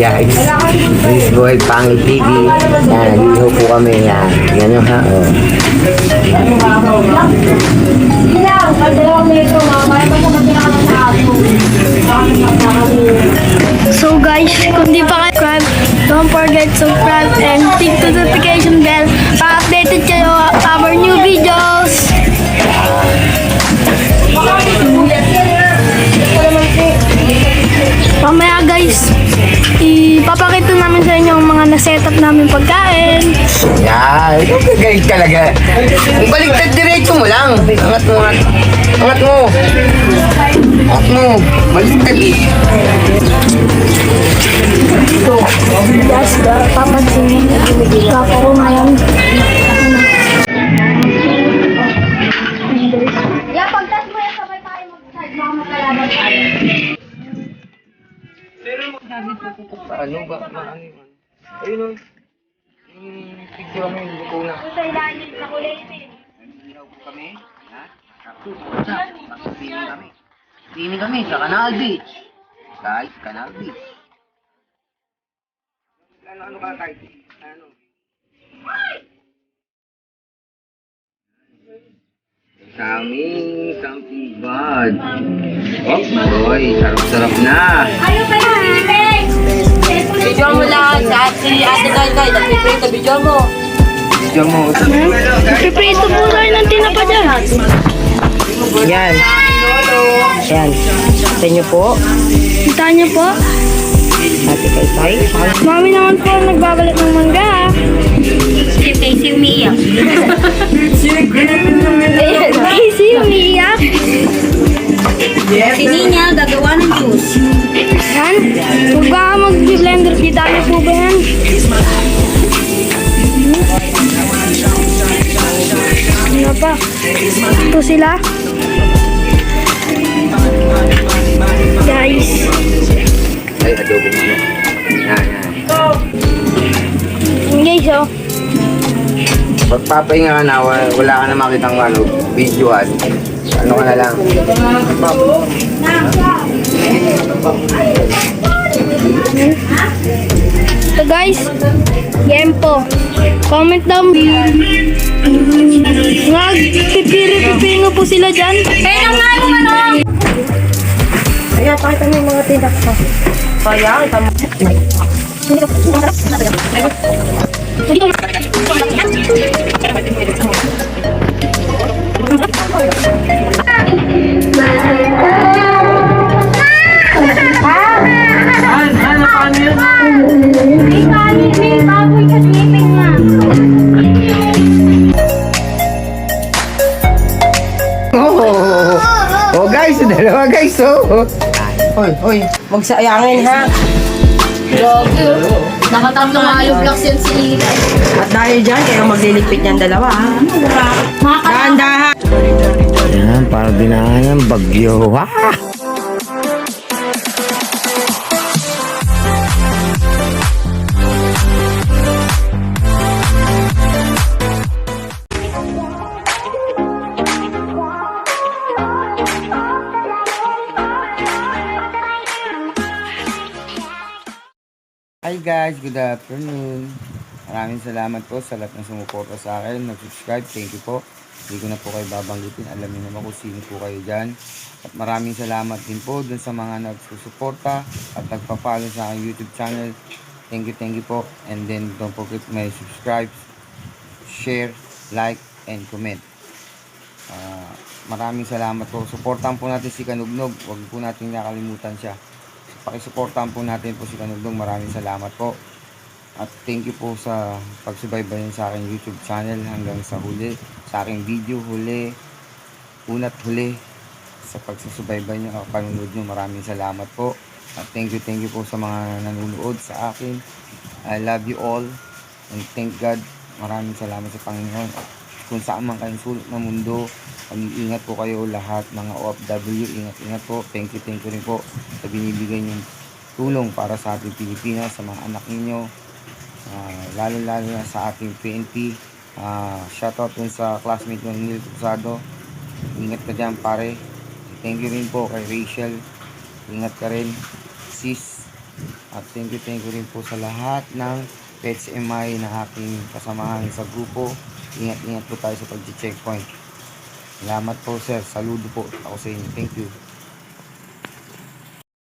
guys. Luis Buhay Pangil TV. Yan, nagiho po kami. Yan. Yan yung ha. Oh. So guys, kung di pa kayo subscribe, don't forget to subscribe and click the notification bell para updated kayo our new videos. Mamaya guys, ipapakita namin sa inyo ang mga na-setup namin pagkain. Yan. Ito kagayit talaga. Kung baligtad diretso mo lang. Angat mo. Angat mo. Angat mo. Baligtad eh. Guys, papansin niyo, kako ko ngayon. Yeah, pagtas mo yan, sabay tayo mag-side, mga makalaban tayo. Ano ba? Maano yun? Ayun o. Yung picture mo yung ko na. Sa ilalim, sa kulay ito. Kami? Ha? Swimming kami. Swimming kami sa Canal Beach. Guys, Canal Beach. Ano ka kahit? Ano? Something bad. Oh, boy, sarap-sarap na. Ayaw kayo, Philippines! Video mo lang sa si Ate Kai, nagpiprint sa video mo. Video mo. Piprito po tayo ng tinapa dyan. Yan. Yan. Sa inyo po. Kita niyo po, Ate Kai. mami naman po ang nagbabalat ng mangga. Si Casey umiiyak. Easy, umiiyak. Si Nina gagawa ng juice. Yan. Huwag ba mag-blender? Di tayo po ba yan? Ano pa? Ito sila. Guys. Ay, adobo mo. Yan. Guys, oh. Pagpapahinga ka na, wala ka na makitang videoan. Ano ka na lang? So guys, game po. Comment down. Nagpipiri-pipingo po sila dyan. Kaya nga yung ano. Ayan, pakita mo yung mga tindak ko. Kaya, kita mo. May baboy sa sleeping na. Oh guys, dalawa guys, oh. Hoy, huwag sayangin ha. Grabe. Nakatatlo nga yung vlogs yan si Ila. At dahil dyan, kayo magliligpit niyan dalawa ha. Dahan-dahan. Yan, para dinaanan ng bagyo. Ha? Hi guys, good afternoon. Maraming salamat po sa lahat ng sumuporta sa akin, nag-subscribe, thank you po. Hindi ko na po kayo babanggitin, alam niyo naman kung sino po kayo dyan. At maraming salamat din po dun sa mga nagsusuporta at nagpa-follow sa aking YouTube channel. Thank you po. And then don't forget my subscribe, share, like, and comment. Maraming salamat po. Suportahan po natin si Kanugnog, huwag po natin nakalimutan siya. Pakisuportahan po natin po si Kanugnog. Maraming salamat po. At thank you po sa pagsubaybayan sa aking YouTube channel hanggang sa huli. Sa aking video huli. Una't huli. Sa pagsusubaybay nyo, panunod nyo. Maraming salamat po. At thank you po sa mga nanonood sa akin. I love you all. And thank God. Maraming salamat sa Panginoon. At kung saan man kayong sulok ng mundo, mag-iingat po kayo lahat mga OFW, ingat po. Thank you rin po sa binibigay niyong tulong para sa ating Pilipinas, sa mga anak ninyo, lalo na sa ating PNP. Shoutout dun sa classmate ng Neil Cruzado, ingat ka dyan pare. Thank you rin po kay Rachel, ingat ka rin sis. At thank you rin po sa lahat ng Pets MI na aking kasamahan sa grupo. Ingat po tayo sa pag-checkpoint. Salamat po sir. Saludo po ako sa inyo. Thank you.